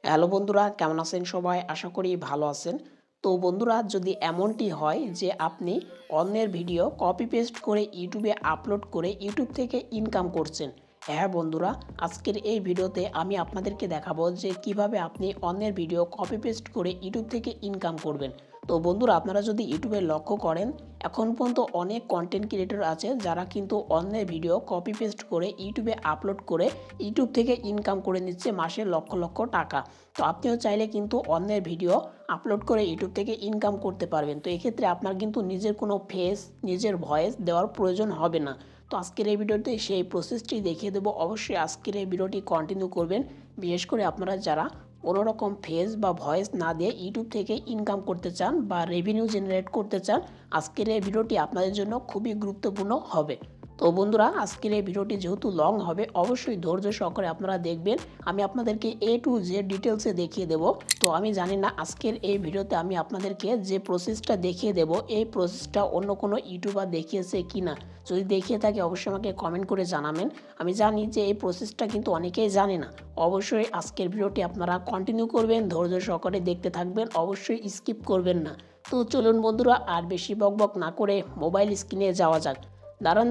Hello বন্ধুরা, কেমন আছেন সবাই? আশা করি ভালো আছেন। তো বন্ধুরা, যদি এমনটি হয় যে আপনি অন্যের ভিডিও কপি পেস্ট করে ইউটিউবে আপলোড করে ইউটিউব থেকে ইনকাম করছেন। হ্যাঁ বন্ধুরা, আজকের এই ভিডিওতে আমি আপনাদেরকে দেখাবো যে কিভাবে আপনি অন্যের ভিডিও কপি পেস্ট করে ইউটিউব থেকে ইনকাম করবেন। তো বন্ধুরা, আপনারা যদি ইউটিউবে লক্ষ্য করেন, এখন পর্যন্ত অনেক কন্টেন্ট ক্রিয়েটর আছে যারা কিন্তু অন্যের ভিডিও কপি পেস্ট করে ইউটিউবে আপলোড করে ইউটিউব থেকে ইনকাম করে নিচ্ছে মাসে লক্ষ লক্ষ টাকা। তো আপনিও চাইলে কিন্তু অন্যের ভিডিও আপলোড করে ইউটিউব থেকে ইনকাম করতে পারবেন। তো এক্ষেত্রে আপনার কিন্তু নিজের কোনো ফেস, নিজের ভয়েস দেওয়ার প্রয়োজন হবে না। তো আজকের এই ভিডিওতে সেই প্রসেসটি দেখিয়ে দেবো। অবশ্যই আজকের এই ভিডিওটি কন্টিনিউ করবেন, বিশেষ করে আপনারা যারা কোনো রকম ফেস বা ভয়েস না দিয়ে ইউটিউব থেকে ইনকাম করতে চান বা রেভিনিউ জেনারেট করতে চান। আজকের এই ভিডিওটি আপনাদের জন্য খুবই গুরুত্বপূর্ণ হবে। তো বন্ধুরা, আজকের এই ভিডিওটি যেহেতু লং হবে, অবশ্যই ধৈর্য সহকারে আপনারা দেখবেন। আমি আপনাদেরকে A to Z ডিটেলসে দেখিয়ে দেব। তো আমি জানি না আজকের এই ভিডিওতে আমি আপনাদেরকে যে প্রসেসটা দেখিয়ে দেব, এই প্রসেসটা অন্য কোনো ইউটিউবার দেখিয়েছে কি না। যদি দেখিয়ে থাকে অবশ্যই আমাকে কমেন্ট করে জানাবেন। আমি জানি যে এই প্রসেসটা কিন্তু অনেকেই জানে না। অবশ্যই আজকের ভিডিওটি আপনারা কন্টিনিউ করবেন, ধৈর্য সহকারে দেখতে থাকবেন, অবশ্যই স্কিপ করবেন না। তো চলুন বন্ধুরা, আর বেশি বকবক না করে মোবাইল স্ক্রিনে যাওয়া যাক। দাঁড়ান,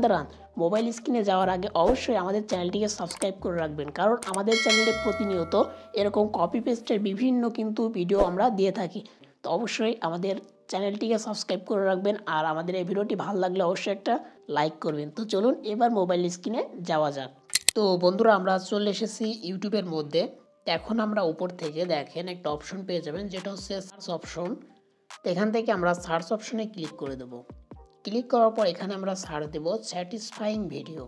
মোবাইল স্ক্রিনে যাওয়ার আগে অবশ্যই আমাদের চ্যানেলটিকে সাবস্ক্রাইব করে রাখবেন, কারণ আমাদের চ্যানেলে প্রতিনিয়ত এরকম কপি পেস্টের বিভিন্ন কিন্তু ভিডিও আমরা দিয়ে থাকি। তো অবশ্যই আমাদের চ্যানেলটিকে সাবস্ক্রাইব করে রাখবেন, আর আমাদের এই ভিডিওটি ভালো লাগলে অবশ্যই একটা লাইক করবেন। তো চলুন এবার মোবাইল স্ক্রিনে যাওয়া যাক। তো বন্ধুরা, আমরা চলে এসেছি ইউটিউবের মধ্যে। এখন আমরা উপর থেকে দেখেন একটা অপশন পেয়ে যাবেন, যেটা হচ্ছে সার্চ অপশন। তো এখান থেকে আমরা সার্চ অপশনে ক্লিক করে দেবো। ক্লিক করার পর এখানে আমরা সার্চ দেব স্যাটিসফাইং ভিডিও।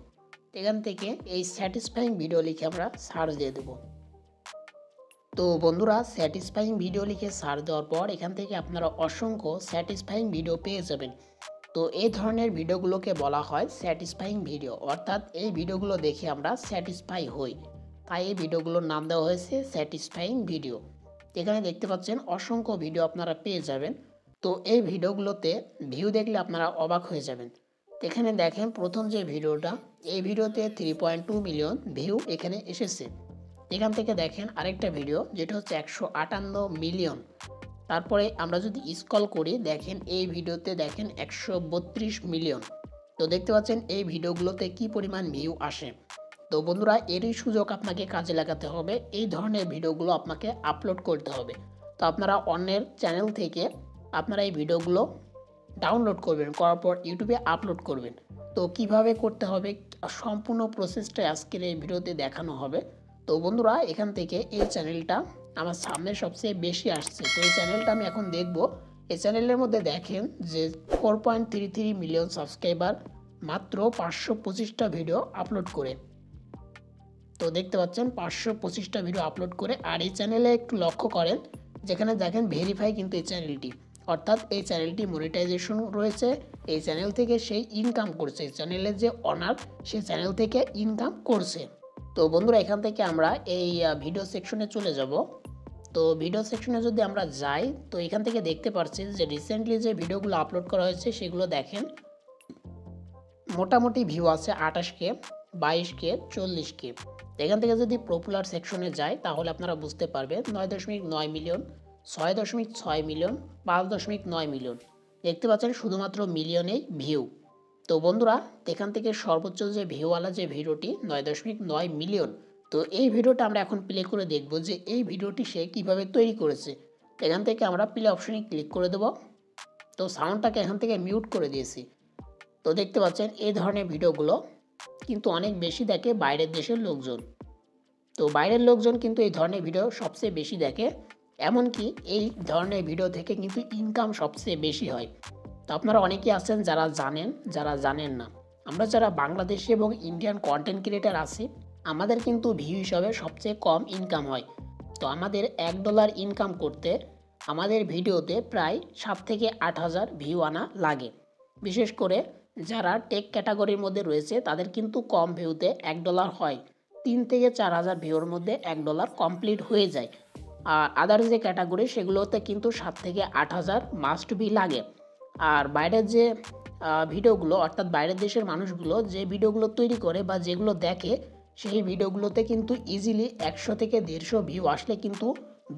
এখান থেকে এই স্যাটিসফাইং ভিডিও লিখে আমরা সার্চ দিয়ে দেব। তো বন্ধুরা, স্যাটিসফাইং ভিডিও লিখে সার্চ দেওয়ার পর এখান থেকে আপনারা অসংখ্য স্যাটিসফাইং ভিডিও পেয়ে যাবেন। তো এই ধরনের ভিডিওগুলোকে বলা হয় স্যাটিসফাইং ভিডিও, অর্থাৎ এই ভিডিওগুলো দেখে আমরা স্যাটিসফাই হই, তাই এই ভিডিওগুলোর নাম দেওয়া হয়েছে স্যাটিসফাইং ভিডিও। এখানে দেখতে পাচ্ছেন অসংখ্য ভিডিও আপনারা পেয়ে যাবেন। তো এই ভিডিওগুলোতে ভিউ দেখলে আপনারা অবাক হয়ে যাবেন। এখানে দেখেন প্রথম যে ভিডিওটা, এই ভিডিওতে 3.2 মিলিয়ন ভিউ এখানে এসেছে। এখান থেকে দেখেন আরেকটা ভিডিও, যেটা হচ্ছে 158 মিলিয়ন। তারপরে আমরা যদি স্ক্রল করি, দেখেন এই ভিডিওতে দেখেন 132 মিলিয়ন। তো দেখতে পাচ্ছেন এই ভিডিওগুলোতে কি পরিমাণ ভিউ আসে। তো বন্ধুরা, এরই সুযোগ আপনাকে কাজে লাগাতে হবে, এই ধরনের ভিডিওগুলো আপনাকে আপলোড করতে হবে। তো আপনারা অন্যের চ্যানেল থেকে আপনারা এই ভিডিওগুলো ডাউনলোড করবেন, করার পর ইউটিউবে আপলোড করবেন। তো কিভাবে করতে হবে সম্পূর্ণ প্রসেসটা আজকের এই ভিডিওতে দেখানো হবে। তো বন্ধুরা, এখান থেকে এই চ্যানেলটা আমার সামনে সবচেয়ে বেশি আসছে, তো এই চ্যানেলটা আমি এখন দেখব। এই চ্যানেলের মধ্যে দেখেন যে 4.33 মিলিয়ন সাবস্ক্রাইবার, মাত্র 525টা ভিডিও আপলোড করে। তো দেখতে পাচ্ছেন 525টা ভিডিও আপলোড করে। আর এই চ্যানেলে একটু লক্ষ্য করেন, যেখানে দেখেন ভেরিফাই কিন্তু এই চ্যানেলটি, অর্থাৎ এই চ্যানেলটি মনিটাইজেশন রয়েছে, এই চ্যানেল থেকে সেই ইনকাম করছে, এই চ্যানেলের যে অনার সেই চ্যানেল থেকে ইনকাম করছে। তো বন্ধুরা, এখান থেকে আমরা এই ভিডিও সেকশনে চলে যাব। তো ভিডিও সেকশনে যদি আমরা যাই, তো এখান থেকে দেখতে পাচ্ছি যে রিসেন্টলি যে ভিডিওগুলো আপলোড করা হয়েছে সেগুলো দেখেন মোটামুটি ভিউ আছে 28K, 22K, 40K। এখান থেকে যদি পপুলার সেকশনে যায় তাহলে আপনারা বুঝতে পারবেন 9.9 মিলিয়ন, 6.6 মিলিয়ন, 5.9 মিলিয়ন। দেখতে পাচ্ছেন শুধুমাত্র মিলিয়নেই ভিউ। তো বন্ধুরা, এখান থেকে সর্বোচ্চ যে ভিউওয়ালা যে ভিডিওটি 9.9 মিলিয়ন। তো এই ভিডিওটা আমরা এখন প্লে করে দেখব যে এই ভিডিওটি সে কীভাবে তৈরি করেছে। এখান থেকে আমরা প্লে অপশনে ক্লিক করে দেব। তো সাউন্ডটাকে এখান থেকে মিউট করে দিয়েছি। তো দেখতে পাচ্ছেন এই ধরনের ভিডিওগুলো কিন্তু অনেক বেশি দেখে বাইরের দেশের লোকজন। তো বাইরের লোকজন কিন্তু এই ধরনের ভিডিও সবচেয়ে বেশি দেখে, এমনকি এই ধরনের ভিডিও থেকে কিন্তু ইনকাম সবচেয়ে বেশি হয়। তো আপনারা অনেকেই আছেন যারা জানেন, যারা জানেন না। আমরা যারা বাংলাদেশি এবং ইন্ডিয়ান কন্টেন্ট ক্রিয়েটার আছি, আমাদের কিন্তু ভিউ হিসাবে সবচেয়ে কম ইনকাম হয়। তো আমাদের $1 ইনকাম করতে আমাদের ভিডিওতে প্রায় 7 থেকে 8,000 ভিউ আনা লাগে। বিশেষ করে যারা টেক ক্যাটাগরির মধ্যে রয়েছে তাদের কিন্তু কম ভিউতে $1 হয়, 3 থেকে 4,000 ভিউর মধ্যে $1 কমপ্লিট হয়ে যায়। আর আদার যে ক্যাটাগরি সেগুলোতে কিন্তু 7 থেকে 8,000 মাস্ট বি লাগে। আর বাইরের যে ভিডিওগুলো, অর্থাৎ বাইরের দেশের মানুষগুলো যে ভিডিওগুলো তৈরি করে বা যেগুলো দেখে, সেই ভিডিওগুলোতে কিন্তু ইজিলি 100 থেকে 150 ভিউ আসলে কিন্তু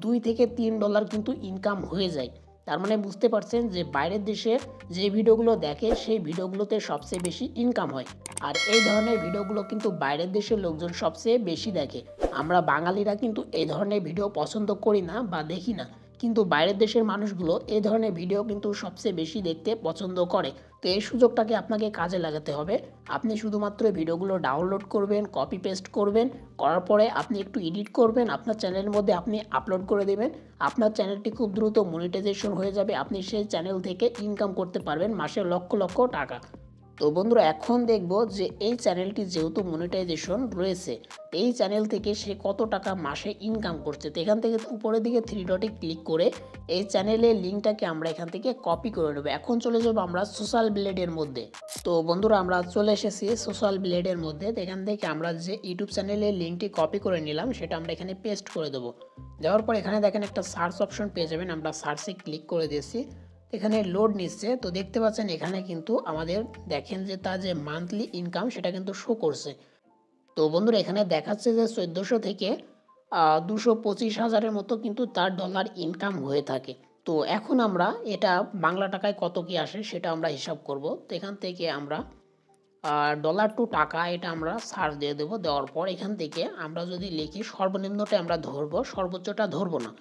$2 থেকে $3 কিন্তু ইনকাম হয়ে যায়। তার মানে বুঝতে পারছেন যে বাইরের দেশে যে ভিডিওগুলো দেখে সেই ভিডিওগুলোতে সবচেয়ে বেশি ইনকাম হয়। আর এই ধরনের ভিডিওগুলো কিন্তু বাইরের দেশের লোকজন সবচেয়ে বেশি দেখে। আমরা বাঙালিরা কিন্তু এই ধরনের ভিডিও পছন্দ করি না বা দেখি না, কিন্তু বাইরের দেশের মানুষগুলো এই ধরনের ভিডিও কিন্তু সবচেয়ে বেশি দেখতে পছন্দ করে। তো এই সুযোগটাকে আপনাকে কাজে লাগাতে হবে। আপনি শুধুমাত্র ভিডিওগুলো ডাউনলোড করবেন, কপি পেস্ট করবেন, করার পরে আপনি একটু এডিট করবেন, আপনার চ্যানেলের মধ্যে আপনি আপলোড করে দেবেন। আপনার চ্যানেলটি খুব দ্রুত মনিটাইজেশন হয়ে যাবে। আপনি সেই চ্যানেল থেকে ইনকাম করতে পারবেন মাসে লক্ষ লক্ষ টাকা। তো বন্ধুরা, এখন দেখব যে এই চ্যানেলটি যেহেতু মনিটাইজেশন রয়েছে, এই চ্যানেল থেকে সে কত টাকা মাসে ইনকাম করছে। তো এখান থেকে উপরের দিকে 3 ডটে ক্লিক করে এই চ্যানেলের লিঙ্কটাকে আমরা এখান থেকে কপি করে নেব। এখন চলে যাব আমরা সোশ্যাল ব্লেডের মধ্যে। তো বন্ধুরা, আমরা চলে এসেছি সোশ্যাল ব্লেডের মধ্যে। তো এখান থেকে আমরা যে ইউটিউব চ্যানেলের লিঙ্কটি কপি করে নিলাম সেটা আমরা এখানে পেস্ট করে দেবো। দেওয়ার পর এখানে দেখেন একটা সার্চ অপশন পেয়ে যাবেন। আমরা সার্চে ক্লিক করে দিয়েছি। এখানে লোড নিচ্ছে। তো দেখতে পাচ্ছেন এখানে কিন্তু আমাদের দেখেন যে তার যে মান্থলি ইনকাম সেটা কিন্তু শো করছে। তো বন্ধুরা, এখানে দেখাচ্ছে যে 1400 থেকে 225,000-এর মতো কিন্তু তার ডলার ইনকাম হয়ে থাকে। তো এখন আমরা এটা বাংলা টাকায় কত কি আসে সেটা আমরা হিসাব করব। তো এখান থেকে আমরা ডলার টু টাকা এটা আমরা সার্চ দিয়ে দেবো। দেওয়ার পর এখান থেকে আমরা যদি লিখি সর্বনিম্নটা আমরা ধরবো, সর্বোচ্চটা ধরবো না।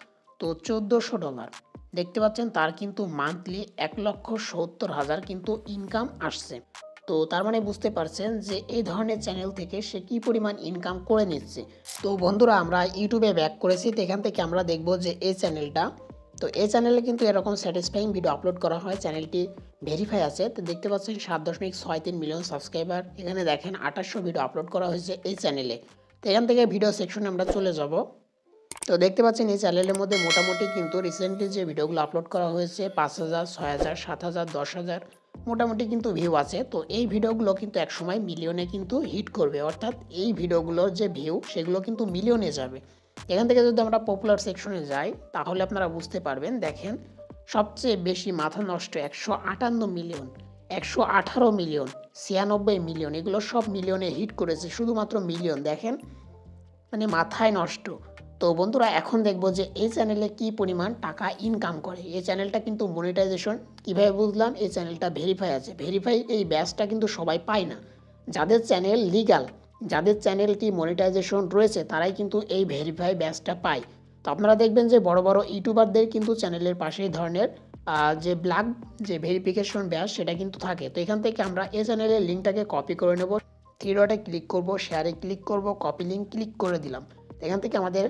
তো $1400 দেখতে পাচ্ছেন তার কিন্তু মান্থলি 1,70,000 কিন্তু ইনকাম আসছে। তো তার মানে বুঝতে পারছেন যে এই ধরনের চ্যানেল থেকে সে কী পরিমাণ ইনকাম করে নিচ্ছে। তো বন্ধুরা, আমরা ইউটিউবে ব্যাক করেছি। তো এখান থেকে আমরা দেখব যে এই চ্যানেলটা, তো এই চ্যানেলে কিন্তু এরকম স্যাটিসফাইং ভিডিও আপলোড করা হয়। চ্যানেলটি ভেরিফাই আছে। তো দেখতে পাচ্ছেন 7.63 মিলিয়ন সাবস্ক্রাইবার। এখানে দেখেন 2800 ভিডিও আপলোড করা হয়েছে এই চ্যানেলে। তো এখান থেকে ভিডিও সেকশনে আমরা চলে যাব। তো দেখতে পাচ্ছেন এই চ্যানেলের মধ্যে মোটামুটি কিন্তু রিসেন্টলি যে ভিডিওগুলো আপলোড করা হয়েছে 5,000, 6,000, 7,000, 10,000 মোটামুটি কিন্তু ভিউ আছে। তো এই ভিডিওগুলো কিন্তু একসময় মিলিয়নে কিন্তু হিট করবে, অর্থাৎ এই ভিডিওগুলোর যে ভিউ সেগুলো কিন্তু মিলিয়নে যাবে। এখান থেকে যদি আমরা পপুলার সেকশনে যাই তাহলে আপনারা বুঝতে পারবেন। দেখেন সবচেয়ে বেশি মাথা নষ্ট 158 মিলিয়ন, 118 মিলিয়ন, 96 মিলিয়ন, এগুলো সব মিলিয়নে হিট করেছে। শুধুমাত্র মিলিয়ন, দেখেন মানে মাথায় নষ্ট। তো বন্ধুরা, এখন দেখব যে এই চ্যানেলে কি পরিমাণ টাকা ইনকাম করে। এই চ্যানেলটা কিন্তু মনিটাইজেশন কীভাবে বুঝলাম, এই চ্যানেলটা ভেরিফাই আছে। ভেরিফাই এই ব্যাচটা কিন্তু সবাই পায় না। যাদের চ্যানেল লিগাল, যাদের চ্যানেলটি মনিটাইজেশন রয়েছে তারাই কিন্তু এই ভেরিফাই ব্যাচটা পায়। তো আপনারা দেখবেন যে বড় বড় ইউটিউবারদের কিন্তু চ্যানেলের পাশে এই ধরনের যে ব্ল্যাক যে ভেরিফিকেশন ব্যাচ সেটা কিন্তু থাকে। তো এখান থেকে আমরা এই চ্যানেলের লিঙ্কটাকে কপি করে নেব। 3 ডটে ক্লিক করব, শেয়ারে ক্লিক করব, কপি লিঙ্ক ক্লিক করে দিলাম। এখান থেকে আমাদের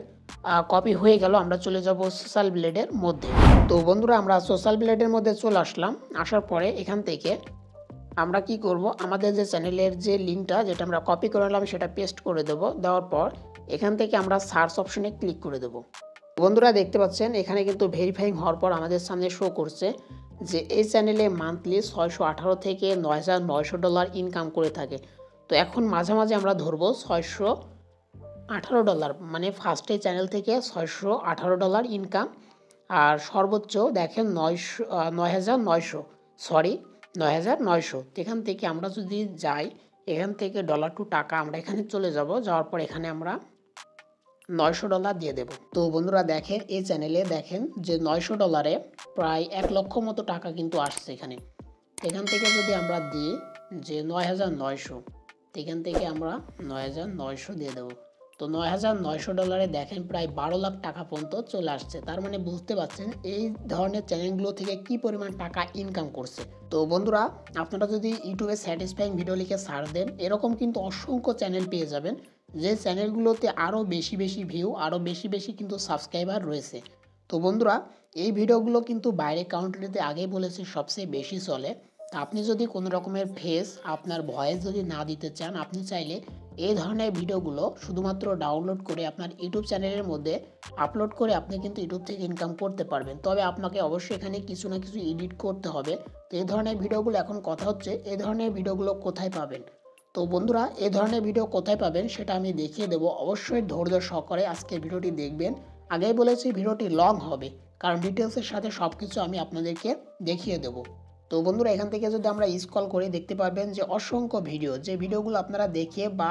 কপি হয়ে গেল। আমরা চলে যাব সোশ্যাল ব্লেডের মধ্যে। তো বন্ধুরা, আমরা সোশ্যাল ব্লেডের মধ্যে চলে আসলাম। আসার পরে এখান থেকে আমরা কি করব, আমাদের যে চ্যানেলের যে লিঙ্কটা যেটা আমরা কপি করে নিলাম সেটা পেস্ট করে দেব। দেওয়ার পর এখান থেকে আমরা সার্চ অপশনে ক্লিক করে দেব। বন্ধুরা, দেখতে পাচ্ছেন এখানে কিন্তু ভেরিফাইং হওয়ার পর আমাদের সামনে শো করছে যে এই চ্যানেলে মান্থলি 618 থেকে $9,900 ইনকাম করে থাকে। তো এখন মাঝামাঝি আমরা ধরবো $618, মানে ফার্স্টে চ্যানেল থেকে $618 ইনকাম। আর সর্বোচ্চ দেখেন 9,900। এখান থেকে আমরা যদি যাই, এখান থেকে ডলার টু টাকা আমরা এখানে চলে যাব। যাওয়ার পর এখানে আমরা $900 দিয়ে দেব। তো বন্ধুরা দেখেন এই চ্যানেলে দেখেন যে $900 প্রায় 1 লক্ষ মতো টাকা কিন্তু আসছে এখানে। এখান থেকে যদি আমরা দিই যে 9,900, এখান থেকে আমরা 9,900 দিয়ে দেবো। তো $9,900 দেখেন প্রায় 12 লাখ টাকা পর্যন্ত চলে আসছে। তার মানে বুঝতে পারছেন এই ধরনের চ্যানেলগুলো থেকে কি পরিমাণ টাকা ইনকাম করছে। তো বন্ধুরা, আপনারা যদি ইউটিউবে স্যাটিসফাইং ভিডিও লিখে সার্চ দেন এরকম কিন্তু অসংখ্য চ্যানেল পেয়ে যাবেন, যে চ্যানেলগুলোতে আরও বেশি বেশি ভিউ, আরও বেশি বেশি কিন্তু সাবস্ক্রাইবার রয়েছে। তো বন্ধুরা, এই ভিডিওগুলো কিন্তু বাইরে কান্ট্রিতে আগেই বলেছি সবচেয়ে বেশি চলে। আপনি যদি কোনো রকমের ফেস আপনার ভয়েস যদি না দিতে চান, আপনি চাইলে এই ধরনের ভিডিওগুলো শুধুমাত্র ডাউনলোড করে আপনার ইউটিউব চ্যানেলের মধ্যে আপলোড করে আপনি কিন্তু ইউটিউব থেকে ইনকাম করতে পারবেন। তবে আপনাকে অবশ্যই এখানে কিছু না কিছু এডিট করতে হবে। তো এই ধরনের ভিডিওগুলো এখন কথা হচ্ছে এই ধরনের ভিডিওগুলো কোথায় পাবেন। তো বন্ধুরা, এই ধরনের ভিডিও কোথায় পাবেন সেটা আমি দেখিয়ে দেবো। অবশ্যই ধৈর্য সহকারে আজকের ভিডিওটি দেখবেন। আগেই বলেছি ভিডিওটি লং হবে, কারণ ডিটেলসের সাথে সব কিছু আমি আপনাদেরকে দেখিয়ে দেবো। তো বন্ধুরা, এখান থেকে যদি আমরা স্ক্রল করে দেখতে পারবেন যে অসংখ্য ভিডিও, যে ভিডিওগুলো আপনারা দেখে বা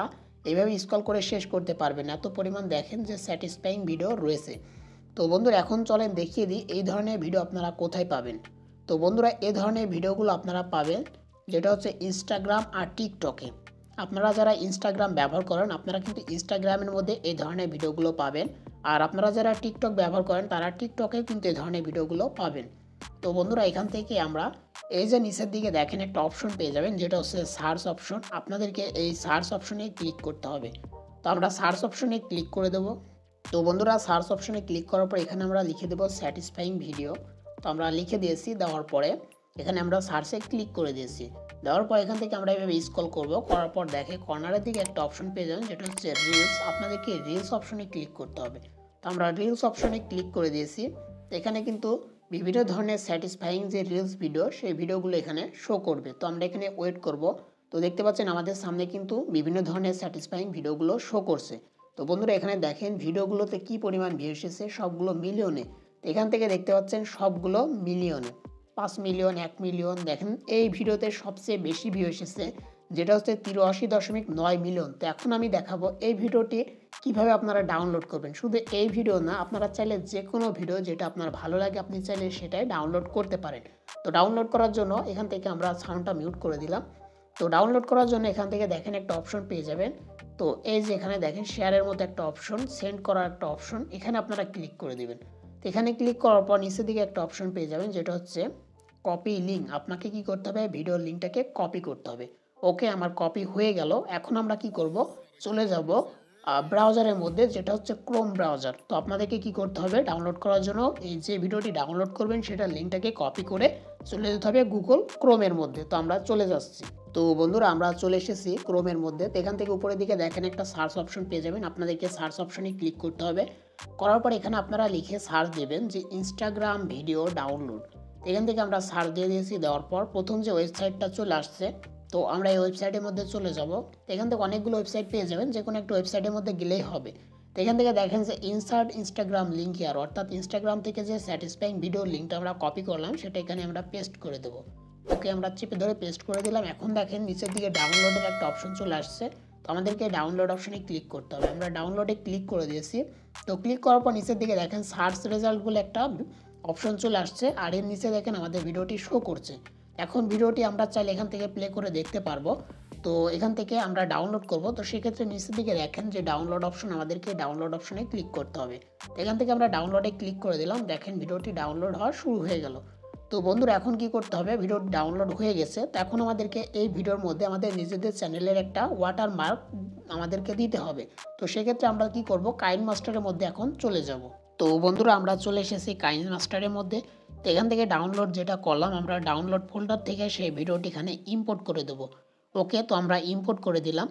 এইভাবে স্ক্রল করে শেষ করতে পারবেন, এত পরিমাণ দেখেন যে স্যাটিসফাইং ভিডিও রয়েছে। তো বন্ধুরা এখন চলেন দেখিয়ে দিই এই ধরনের ভিডিও আপনারা কোথায় পাবেন। তো বন্ধুরা এই ধরনের ভিডিওগুলো আপনারা পাবেন যেটা হচ্ছে ইনস্টাগ্রাম আর টিকটকে। আপনারা যারা ইনস্টাগ্রাম ব্যবহার করেন আপনারা কিন্তু ইনস্টাগ্রামের মধ্যে এই ধরনের ভিডিওগুলো পাবেন, আর আপনারা যারা টিকটক ব্যবহার করেন তারা টিকটকে কিন্তু এই ধরনের ভিডিওগুলো পাবেন। তো বন্ধুরা এখান থেকে আমরা এই যে নিচের দিকে দেখেন একটা অপশন পেয়ে যাবেন যেটা হচ্ছে সার্চ অপশন। আপনাদেরকে এই সার্চ অপশনে ক্লিক করতে হবে। তো আমরা সার্চ অপশনে ক্লিক করে দেবো। তো বন্ধুরা সার্চ অপশনে ক্লিক করার পর এখানে আমরা লিখে দেবো স্যাটিসফাইং ভিডিও। তো আমরা লিখে দিয়েছি, দেওয়ার পরে এখানে আমরা সার্চে ক্লিক করে দিয়েছি। দেওয়ার পর এখান থেকে আমরা এভাবে স্ক্রল করব, করার পর দেখে কর্নারের দিকে একটা অপশন পেয়ে যাবেন যেটা হচ্ছে রিলস। আপনাদেরকে রিলস অপশনে ক্লিক করতে হবে। তো আমরা রিলস অপশনে ক্লিক করে দিয়েছি। এখানে কিন্তু বিভিন্ন ধরনের স্যাটিসফাইং যে রিলস ভিডিও সেই ভিডিওগুলো এখানে শো করবে। তো আমরা এখানে ওয়েট করব। তো দেখতে পাচ্ছেন আমাদের সামনে কিন্তু বিভিন্ন ধরনের স্যাটিসফাইং ভিডিওগুলো শো করছে। তো বন্ধুরা এখানে দেখেন ভিডিওগুলোতে কি পরিমাণ ভিউ এসেছে, সবগুলো মিলিয়নে। তো এখান থেকে দেখতে পাচ্ছেন সবগুলো মিলিয়নে, 5 মিলিয়ন, 1 মিলিয়ন। দেখেন এই ভিডিওতে সবচেয়ে বেশি ভিউ এসেছে যেটা হচ্ছে 83.9 মিলিয়ন। তো এখন আমি দেখাবো এই ভিডিওটি কিভাবে আপনারা ডাউনলোড করবেন। শুধু এই ভিডিও না, আপনারা চাইলে যে কোনো ভিডিও যেটা আপনার ভালো লাগে আপনি চাইলে সেটাই ডাউনলোড করতে পারেন। তো ডাউনলোড করার জন্য এখান থেকে আমরা সাউন্ডটা মিউট করে দিলাম। তো ডাউনলোড করার জন্য এখান থেকে দেখেন একটা অপশন পেয়ে যাবেন। তো এই যে এখানে দেখেন শেয়ারের মতো একটা অপশন, সেন্ড করার একটা অপশন, এখানে আপনারা ক্লিক করে দিবেন। তো এখানে ক্লিক করার পর নিচের দিকে একটা অপশন পেয়ে যাবেন যেটা হচ্ছে কপি লিঙ্ক। আপনাকে কি করতে হবে, ভিডিওর লিঙ্কটাকে কপি করতে হবে। ওকে, আমার কপি হয়ে গেল। এখন আমরা কি করব, চলে যাব ব্রাউজারের মধ্যে যেটা হচ্ছে ক্রোম ব্রাউজার। তো আপনাদেরকে কি করতে হবে, ডাউনলোড করার জন্য এই যে ভিডিওটি ডাউনলোড করবেন সেটার লিঙ্কটাকে কপি করে চলে যেতে হবে গুগল ক্রোমের মধ্যে। তো আমরা চলে যাচ্ছি। তো বন্ধুরা আমরা চলে এসেছি ক্রোমের মধ্যে। তো এখান থেকে উপরের দিকে দেখেন একটা সার্চ অপশন পেয়ে যাবেন। আপনাদেরকে সার্চ অপশনে ক্লিক করতে হবে। করার পর এখানে আপনারা লিখে সার্চ দেবেন যে ইনস্টাগ্রাম ভিডিও ডাউনলোড। এখান থেকে আমরা সার্চ দিয়ে দিয়েছি। দেওয়ার পর প্রথম যে ওয়েবসাইটটা চলে আসছে, তো আমরা এই ওয়েবসাইটের মধ্যে চলে যাব। তো এখান থেকে অনেকগুলো ওয়েবসাইট পেয়ে যাবেন, যে কোনো একটা ওয়েবসাইটের মধ্যে গেলেই হবে। তো এখান থেকে দেখেন যে ইনসার্ট ইনস্টাগ্রাম লিঙ্ক হিয়ার, অর্থাৎ ইনস্টাগ্রাম থেকে যে স্যাটিসফাইং ভিডিও লিঙ্কটা আমরা কপি করলাম সেটা এখানে আমরা পেস্ট করে দেবো। ওকে, আমরা চেপে ধরে পেস্ট করে দিলাম। এখন দেখেন নিচের দিকে ডাউনলোডের একটা অপশন চলে আসছে। তো আমাদেরকে ডাউনলোড অপশনে ক্লিক করতে হবে। আমরা ডাউনলোডে ক্লিক করে দিয়েছি। তো ক্লিক করার পর নিচের দিকে দেখেন সার্চ রেজাল্ট বলে একটা অপশন চলে আসছে, আর এর নিচে দেখেন আমাদের ভিডিওটি শো করছে। এখন ভিডিওটি আমরা চাইলে এখান থেকে প্লে করে দেখতে পারবো। তো এখান থেকে আমরা ডাউনলোড করব। তো সেক্ষেত্রে নিচের দিকে দেখেন যে ডাউনলোড অপশন, আমাদেরকে ডাউনলোড অপশনে ক্লিক করতে হবে। তো এখান থেকে আমরা ডাউনলোডে ক্লিক করে দিলাম। দেখেন ভিডিওটি ডাউনলোড হওয়া শুরু হয়ে গেল। তো বন্ধুরা এখন কি করতে হবে, ভিডিও ডাউনলোড হয়ে গেছে। তো এখন আমাদেরকে এই ভিডিওর মধ্যে আমাদের নিজেদের চ্যানেলের একটা ওয়াটারমার্ক আমাদেরকে দিতে হবে। তো সেক্ষেত্রে আমরা কি করব, কাইন মাস্টারের মধ্যে এখন চলে যাব। তো বন্ধুরা আমরা চলে এসেছি কাইন মাস্টারের মধ্যে। তো এখান থেকে ডাউনলোড যেটা করলাম, আমরা ডাউনলোড ফোল্ডার থেকে সেই ভিডিওটি এখানে ইম্পোর্ট করে দেবো। ওকে, তো আমরা ইম্পোর্ট করে দিলাম।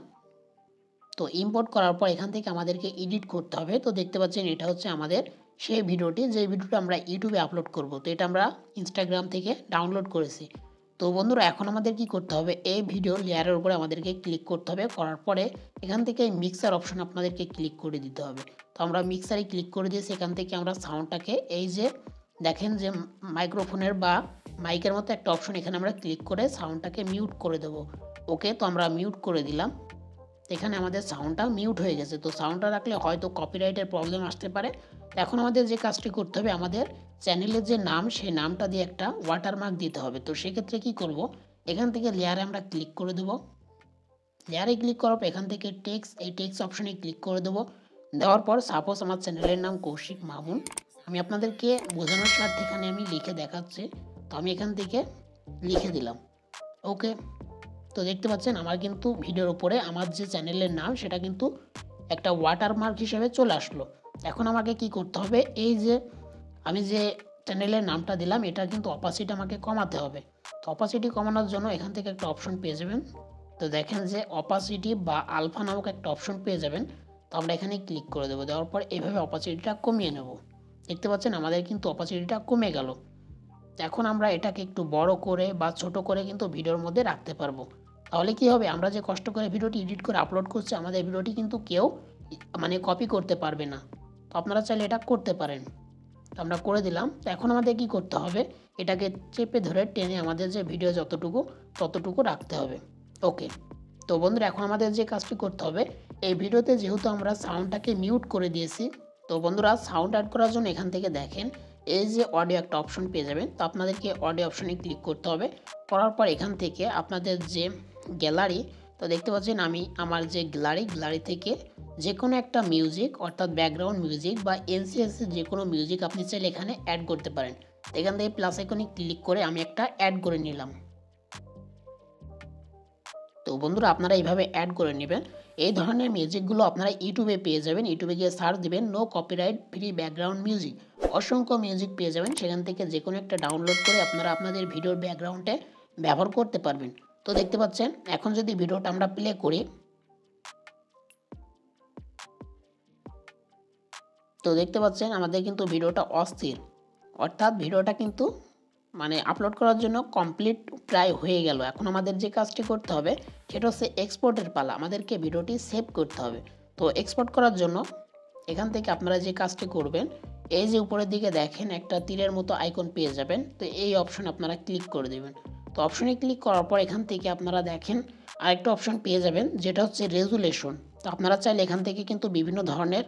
তো ইম্পোর্ট করার পর এখান থেকে আমাদেরকে এডিট করতে হবে। তো দেখতে পাচ্ছেন এটা হচ্ছে আমাদের সেই ভিডিওটি, যে ভিডিওটা আমরা ইউটিউবে আপলোড করব। তো এটা আমরা ইনস্টাগ্রাম থেকে ডাউনলোড করেছি। তো বন্ধুরা এখন আমাদের কি করতে হবে, এই ভিডিও লেয়ারের উপরে আমাদেরকে ক্লিক করতে হবে। করার পরে এখান থেকে মিক্সার অপশন আপনাদেরকে ক্লিক করে দিতে হবে। তো আমরা মিক্সারে ক্লিক করে দিয়েছি। এখান থেকে আমরা সাউন্ডটাকে এই যে দেখেন যে মাইক্রোফোনের বা মাইকের মতো একটা অপশন, এখানে আমরা ক্লিক করে সাউন্ডটাকে মিউট করে দেবো। ওকে, তো আমরা মিউট করে দিলাম। এখানে আমাদের সাউন্ডটা মিউট হয়ে গেছে। তো সাউন্ডটা রাখলে হয়তো কপিরাইটের প্রবলেম আসতে পারে। এখন আমাদের যে কাজটি করতে হবে, আমাদের চ্যানেলের যে নাম সেই নামটা দিয়ে একটা ওয়াটারমার্ক দিতে হবে। তো সেক্ষেত্রে কি করব, এখান থেকে লেয়ারে আমরা ক্লিক করে দেবো। লেয়ারে ক্লিক করার পর এখান থেকে টেক্সট, এই টেক্সট অপশনে ক্লিক করে দেবো। দেওয়ার পর সাপোজ আমার চ্যানেলের নাম কৌশিক মামুন। আমি আপনাদেরকে বোঝানোর স্বার্থে এখানে আমি লিখে দেখাচ্ছি। তো আমি এখান থেকে লিখে দিলাম। ওকে, তো দেখতে পাচ্ছেন আমার কিন্তু ভিডিওর উপরে আমার যে চ্যানেলের নাম সেটা কিন্তু একটা ওয়াটারমার্ক হিসেবে চলে আসলো। এখন আমাকে কি করতে হবে, এই যে আমি যে চ্যানেলের নামটা দিলাম এটা কিন্তু অপাসিটি আমাকে কমাতে হবে। তো অপাসিটি কমানোর জন্য এখান থেকে একটা অপশন পেয়ে যাবেন। তো দেখেন যে অপাসিটি বা আলফা নামক একটা অপশন পেয়ে যাবেন। তো আমরা এখানে ক্লিক করে দেবো। দেওয়ার পর এভাবে অপাসিটিটা কমিয়ে নেব। দেখতে পাচ্ছেন আমাদের কিন্তু অপাসিটিটা কমে গেল। এখন আমরা এটাকে একটু বড় করে বা ছোট করে কিন্তু ভিডিওর মধ্যে রাখতে পারবো। তাহলে কি হবে, আমরা যে কষ্ট করে ভিডিওটি এডিট করে আপলোড করছি আমাদের ভিডিওটি কিন্তু কেউ কপি করতে পারবে না। তো আপনারা চাইলে এটা করতে পারেন। তো আমরা করে দিলাম। তো এখন আমাদের কি করতে হবে, এটাকে চেপে ধরে টেনে আমাদের যে ভিডিও ততটুকু রাখতে হবে। ওকে, তো বন্ধুরা এখন আমাদের যে কাজটি করতে হবে, এই ভিডিওতে যেহেতু আমরা সাউন্ডটাকে মিউট করে দিয়েছি, তো বন্ধুরা সাউন্ড অ্যাড করার জন্য এখান থেকে দেখেন এই যে অডিও একটা অপশন পেয়ে যাবেন। তো আপনাদেরকে অডিও অপশনে ক্লিক করতে হবে। করার পর এখান থেকে আপনাদের যে গ্যালারি, তো দেখতে পাচ্ছেন আমি আমার যে গ্যালারি থেকে যে কোনো একটা মিউজিক অর্থাৎ ব্যাকগ্রাউন্ড মিউজিক বা এনসিএস যে কোনো মিউজিক আপনি চাইলে এখানে অ্যাড করতে পারেন। এখান থেকে প্লাস আইকনে ক্লিক করে আমি একটা অ্যাড করে নিলাম। তো বন্ধুরা আপনারা এইভাবে অ্যাড করে নেবেন। এই ধরনের মিউজিকগুলো আপনারা ইউটিউবে পেয়ে যাবেন। ইউটিউবে গিয়ে সার্চ দিবেন no copyright free background music, অসংখ্য মিউজিক পেয়ে যাবেন। সেখান থেকে যে কোনো একটা ডাউনলোড করে আপনারা আপনাদের ভিডিওর ব্যাকগ্রাউন্ডে ব্যবহার করতে পারবেন। তো দেখতে পাচ্ছেন এখন যদি ভিডিওটা আমরা প্লে করি, তো দেখতে পাচ্ছেন আমাদের কিন্তু ভিডিওটা অস্থির, অর্থাৎ ভিডিওটা কিন্তু আপলোড করার জন্য কমপ্লিট প্রায় হয়ে গেল। এখন আমাদের যে কাজটি করতে হবে সেটা হচ্ছে এক্সপোর্টের পালা। আমাদেরকে ভিডিওটি সেভ করতে হবে। তো এক্সপোর্ট করার জন্য এখান থেকে আপনারা যে কাজটি করবেন, এই যে উপরের দিকে দেখেন একটা তীরের মতো আইকন পেয়ে যাবেন। তো এই অপশনে আপনারা ক্লিক করে দেবেন। তো অপশনে ক্লিক করার পর এখান থেকে আপনারা দেখেন আরেকটা অপশন পেয়ে যাবেন যেটা হচ্ছে রেজুলেশন। তো আপনারা চাইলে এখান থেকে কিন্তু বিভিন্ন ধরনের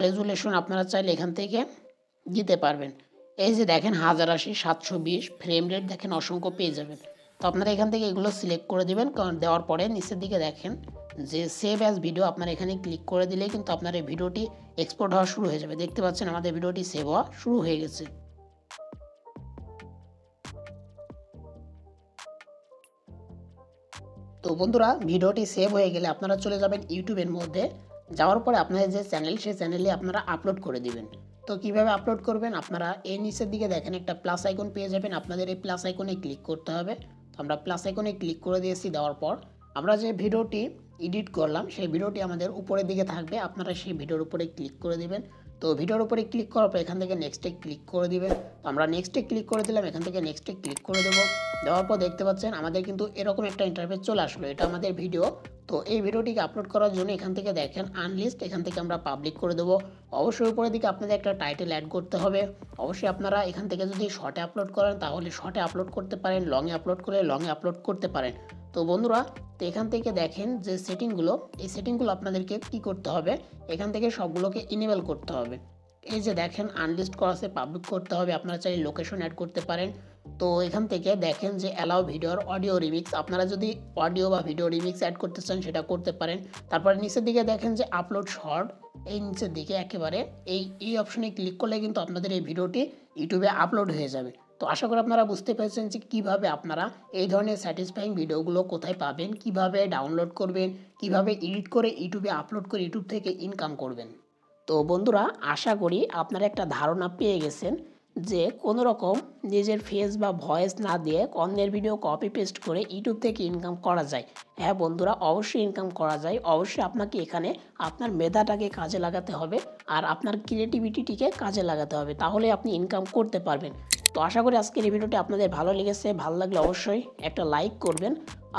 রেজুলেশন আপনারা চাইলে এখান থেকে দিতে পারবেন। এই যে দেখেন 1080, 720 ফ্রেম রেট দেখেন অসংখ্য পেয়ে যাবেন। তো আপনারা এখান থেকে এগুলো সিলেক্ট করে দেবেন। কারণ দেওয়ার পরে নিচের দিকে দেখেন যে সেভ অ্যাজ ভিডিও, আপনারা এখানে ক্লিক করে দিলে কিন্তু আপনার এই ভিডিওটি এক্সপোর্ট হওয়া শুরু হয়ে যাবে। দেখতে পাচ্ছেন আমাদের ভিডিওটি সেভ হওয়া শুরু হয়ে গেছে। তো বন্ধুরা ভিডিওটি সেভ হয়ে গেলে আপনারা চলে যাবেন ইউটিউবের মধ্যে। যাওয়ার পরে আপনাদের যে চ্যানেল সেই চ্যানেলে আপনারা আপলোড করে দিবেন। তো কিভাবে আপলোড করবেন, আপনারা এই নিচের দিকে দেখেন একটা প্লাস আইকন পেয়ে যাবেন। আপনাদের এই প্লাস আইকনে ক্লিক করতে হবে। তো আমরা প্লাস আইকনে ক্লিক করে দিয়েছি। দেওয়ার পর আমরা যে ভিডিওটি এডিট করলাম সেই ভিডিওটি আমাদের উপরের দিকে থাকবে। আপনারা সেই ভিডিওর উপরে ক্লিক করে দিবেন। তো ভিডিওর উপরে ক্লিক করার পর এখান থেকে নেক্সটে ক্লিক করে দিবেন। তো আমরা নেক্সটে ক্লিক করে দিলাম, এখান থেকে নেক্সটে ক্লিক করে দেবো। দেওয়ার পর দেখতে পাচ্ছেন আমাদের কিন্তু এরকম একটা ইন্টারফেস চলে আসলো। এটা আমাদের ভিডিও। তো এই ভিডিওটিকে আপলোড করার জন্য এখান থেকে দেখেন আনলিস্ট, এখান থেকে আমরা পাবলিক করে দেবো। অবশ্যই উপরের দিকে আপনাদের একটা টাইটেল অ্যাড করতে হবে। অবশ্যই আপনারা এখান থেকে যদি শর্টে আপলোড করেন তাহলে শর্টে আপলোড করতে পারেন, লংয়ে আপলোড করলে লংয়ে আপলোড করতে পারেন। তো বন্ধুরা তো এখান থেকে দেখেন যে সেটিংগুলো, এই সেটিংগুলো আপনাদেরকে কি করতে হবে, এখান থেকে সবগুলোকে ইনেবল করতে হবে। এই যে দেখেন আনলিস্ট করা আছে, পাবলিক করতে হবে। আপনারা চাইলে লোকেশন অ্যাড করতে পারেন। তো এখান থেকে দেখেন যে অ্যালাউ ভিডিওর অডিও রিমিক্স, আপনারা যদি অডিও বা ভিডিও রিমিক্স অ্যাড করতে চান সেটা করতে পারেন। তারপরে নিচের দিকে দেখেন যে আপলোড শর্ট, এই নিচের দিকে একেবারে এই অপশনে ক্লিক করলে কিন্তু আপনাদের এই ভিডিওটি ইউটিউবে আপলোড হয়ে যাবে। তো আশা করি আপনারা বুঝতে পেরেছেন যে কীভাবে আপনারা এই ধরনের স্যাটিসফাইং ভিডিওগুলো কোথায় পাবেন, কিভাবে ডাউনলোড করবেন, কিভাবে এডিট করে ইউটিউবে আপলোড করে ইউটিউব থেকে ইনকাম করবেন। তো বন্ধুরা আশা করি আপনারা একটা ধারণা পেয়ে গেছেন যে কোনো রকম নিজের ফেস বা ভয়েস না দিয়ে অন্যের ভিডিও কপি পেস্ট করে ইউটিউব থেকে ইনকাম করা যায়। হ্যাঁ বন্ধুরা অবশ্যই ইনকাম করা যায়। অবশ্যই আপনাকে এখানে আপনার মেধাটাকে কাজে লাগাতে হবে আর আপনার ক্রিয়েটিভিটিকে কাজে লাগাতে হবে, তাহলে আপনি ইনকাম করতে পারবেন। তো আশা করি আজকের এই ভিডিওটি আপনাদের ভালো লেগেছে। ভালো লাগলে অবশ্যই একটা লাইক করবেন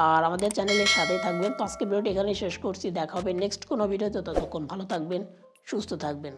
আর আমাদের চ্যানেলের সাথেই থাকবেন। তো আজকে ভিডিওটি এখানেই শেষ করছি। দেখা হবে নেক্সট কোনো ভিডিওতে। ততক্ষণ ভালো থাকবেন, সুস্থ থাকবেন।